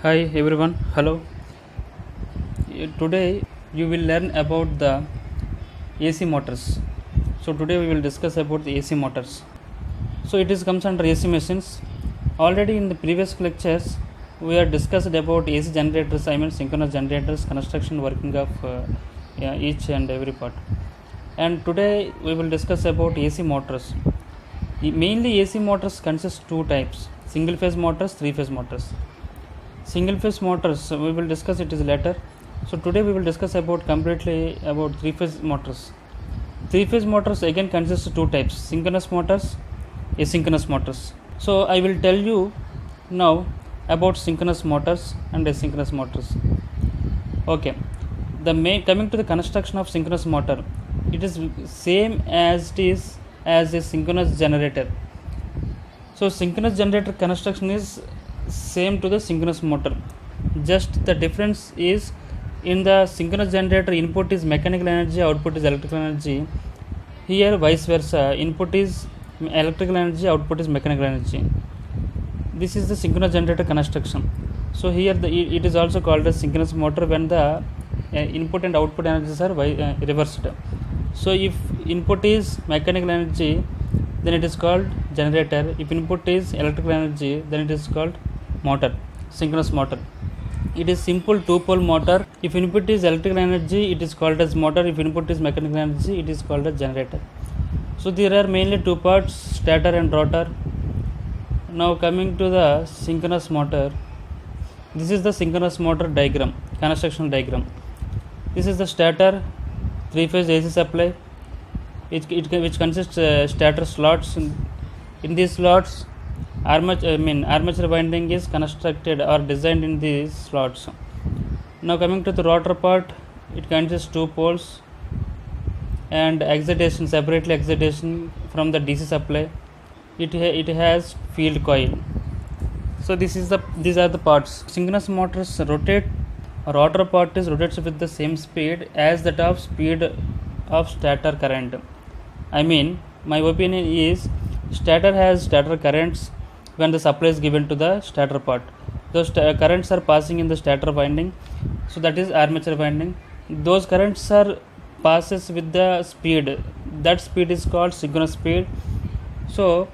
Hi everyone, hello. Today you will learn about the AC motors. So today we will discuss about the AC motors. So it is comes under AC machines. Already in the previous lectures we have discussed about AC generators, I mean synchronous generators, construction working of each and every part. And today we will discuss about AC motors. Mainly AC motors consist two types: single phase motors, three phase motors. Single phase motors we will discuss it is later. So today we will discuss about completely about three phase motors. Three phase motors again consists of two types: synchronous motors, asynchronous motors. So I will tell you now about synchronous motors and asynchronous motors. Okay, the main coming to the construction of synchronous motor, it is same as it is as a synchronous generator. So synchronous generator construction is same to the synchronous motor, just the difference is in the synchronous generator input is mechanical energy, output is electrical energy. Here vice versa, input is electrical energy, output is mechanical energy. This is the synchronous generator construction. So here it is also called as synchronous motor when the input and output energies are reversed. So if input is mechanical energy, then it is called generator. If input is electrical energy, then it is called motor, synchronous motor. It is simple two pole motor. If input is electrical energy, it is called as motor. If input is mechanical energy, it is called as generator. So there are mainly two parts, stator and rotor. Now coming to the synchronous motor, this is the synchronous motor diagram, construction diagram. This is the stator, three phase AC supply, which consists stator slots. In these slots, armature winding is constructed or designed in these slots. Now coming to the rotor part, it consists two poles and excitation, separately excitation from the DC supply. It has field coil. So these are the parts. Synchronous motors rotate. Rotor part is rotates with the same speed as that of speed of stator current. I mean, my opinion is stator has stator currents when the supply is given to the stator part. Those currents are passing in the stator winding, so that is armature winding. Those currents are passes with the speed. That speed is called synchronous speed. So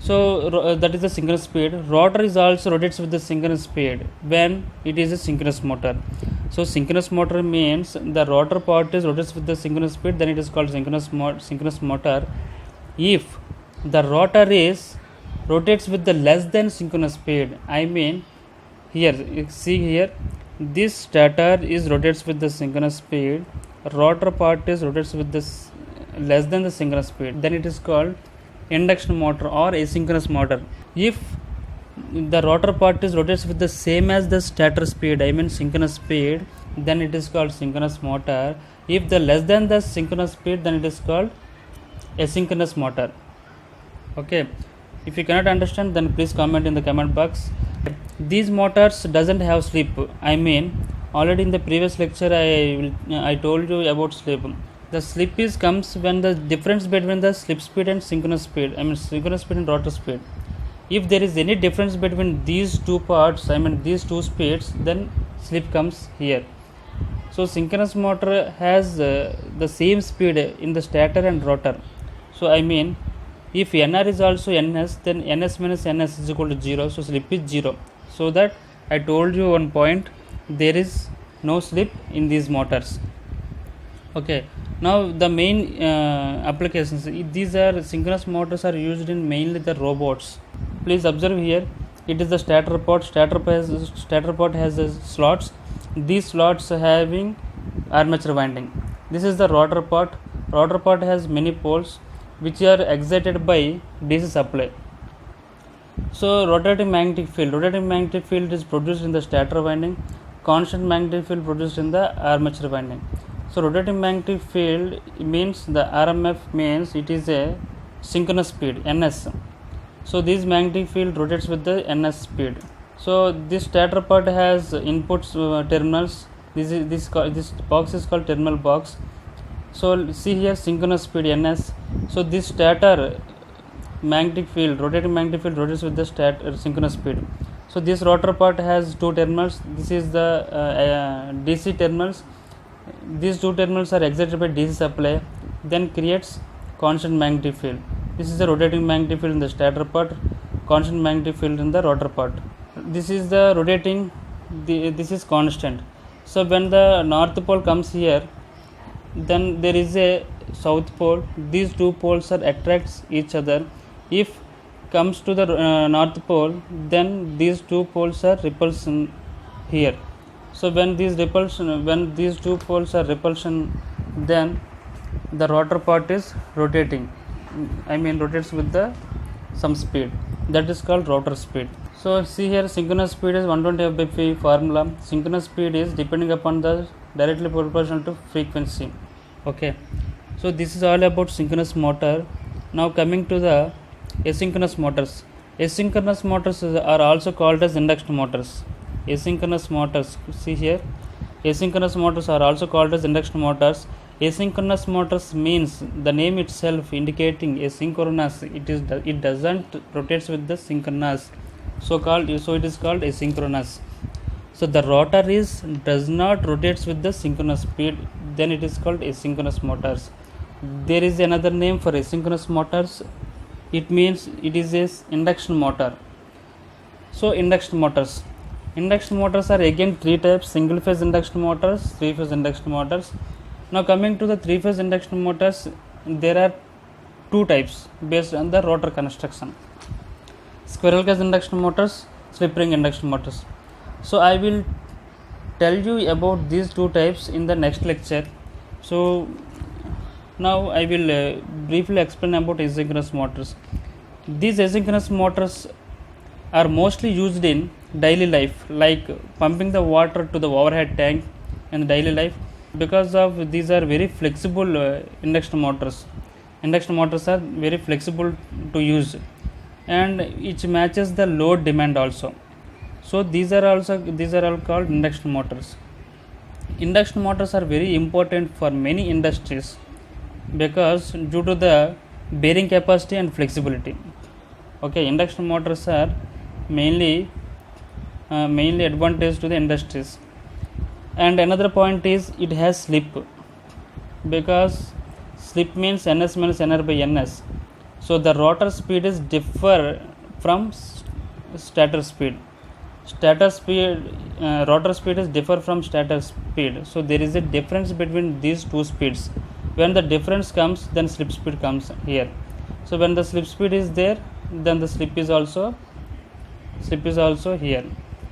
that is the synchronous speed. Rotor is also rotates with the synchronous speed when it is a synchronous motor. So synchronous motor means the rotor part is rotates with the synchronous speed, then it is called synchronous motor. If the rotor is rotates with the less than synchronous speed, I mean here you see here this stator is rotates with the synchronous speed, rotor part is rotates with this less than the synchronous speed, then it is called induction motor or asynchronous motor. If the rotor part is rotates with the same as the stator speed, I mean synchronous speed, then it is called synchronous motor. If the less than the synchronous speed, then it is called asynchronous motor. Okay, if you cannot understand, then please comment in the comment box. These motors doesn't have slip. I mean, already in the previous lecture I told you about slip. The slip is comes when the difference between the slip speed and synchronous speed, I mean synchronous speed and rotor speed. If there is any difference between these two parts, I mean these two speeds, then slip comes here. So synchronous motor has the same speed in the stator and rotor. So I mean, if NR is also NS, then NS minus NS is equal to 0. So slip is 0. So that I told you one point, there is no slip in these motors. Okay, now the main applications, these are synchronous motors are used in mainly the robots. Please observe here, it is the stator part. Stator part has slots. These slots having armature winding. This is the rotor part. Rotor part has many poles which are excited by DC supply. So rotating magnetic field is produced in the stator winding. Constant magnetic field produced in the armature winding. So rotating magnetic field means the RMF means it is a synchronous speed NS. So this magnetic field rotates with the NS speed. So this stator part has inputs terminals. This box is called terminal box. So see here synchronous speed NS. So this stator magnetic field, rotating magnetic field rotates with the synchronous speed. So this rotor part has two terminals. This is the DC terminals. These two terminals are excited by DC supply, then creates constant magnetic field. This is the rotating magnetic field in the stator part, constant magnetic field in the rotor part. This is the rotating, this is constant. So when the north pole comes here, then there is a south pole. These two poles are attracts each other. If comes to the north pole, then these two poles are repulsion here. So when these two poles are repulsion, then the rotor part is rotating, rotates with the some speed, that is called rotor speed. So see here, synchronous speed is 120 f/p formula. Synchronous speed is depending upon the directly proportional to frequency. Okay, so this is all about synchronous motor. Now coming to the asynchronous motors. Asynchronous motors are also called as induction motors. Asynchronous motors, see here, asynchronous motors are also called as induction motors. Asynchronous motors means the name itself indicating asynchronous. It doesn't rotates with the synchronous. So it is called asynchronous. So the rotor does not rotates with the synchronous speed, then it is called asynchronous motors. There is another name for asynchronous motors. It means it is a induction motor. So induction motors are again three types: single phase induction motors, three phase induction motors. Now coming to the three phase induction motors, there are two types based on the rotor construction: squirrel cage induction motors, slip ring induction motors. So I will tell you about these two types in the next lecture. So now I will briefly explain about asynchronous motors. These asynchronous motors are mostly used in daily life, like pumping the water to the overhead tank in daily life. Because of these are very flexible induction motors. Induction motors are very flexible to use, and it matches the load demand also. So these are all called induction motors. Induction motors are very important for many industries because due to the bearing capacity and flexibility. Okay, induction motors are mainly advantage to the industries. And another point is it has slip, because slip means ns minus nr by ns. So the rotor speed is differ from stator speed. Rotor speed is differ from stator speed. So there is a difference between these two speeds. When the difference comes, then slip speed comes here. So when the slip speed is there, then the slip is also here.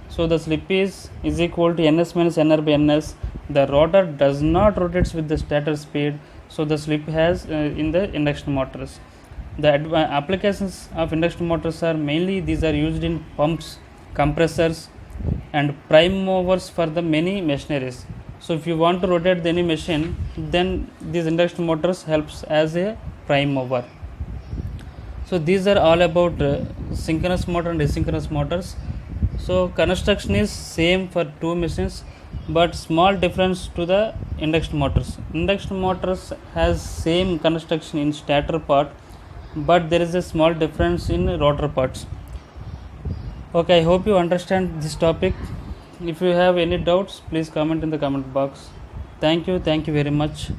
So the slip is equal to ns minus nr by ns. The rotor does not rotates with the stator speed, so the slip has in the induction motors. The applications of induction motors are mainly these are used in pumps, compressors, and prime movers for the many machineries. So if you want to rotate any machine, then these induction motors helps as a prime mover. So these are all about synchronous motor and asynchronous motors. So construction is same for two machines, but small difference to the induction motors. Induction motors has same construction in stator part, but there is a small difference in rotor parts. Okay, I hope you understand this topic. If you have any doubts, please comment in the comment box. Thank you very much.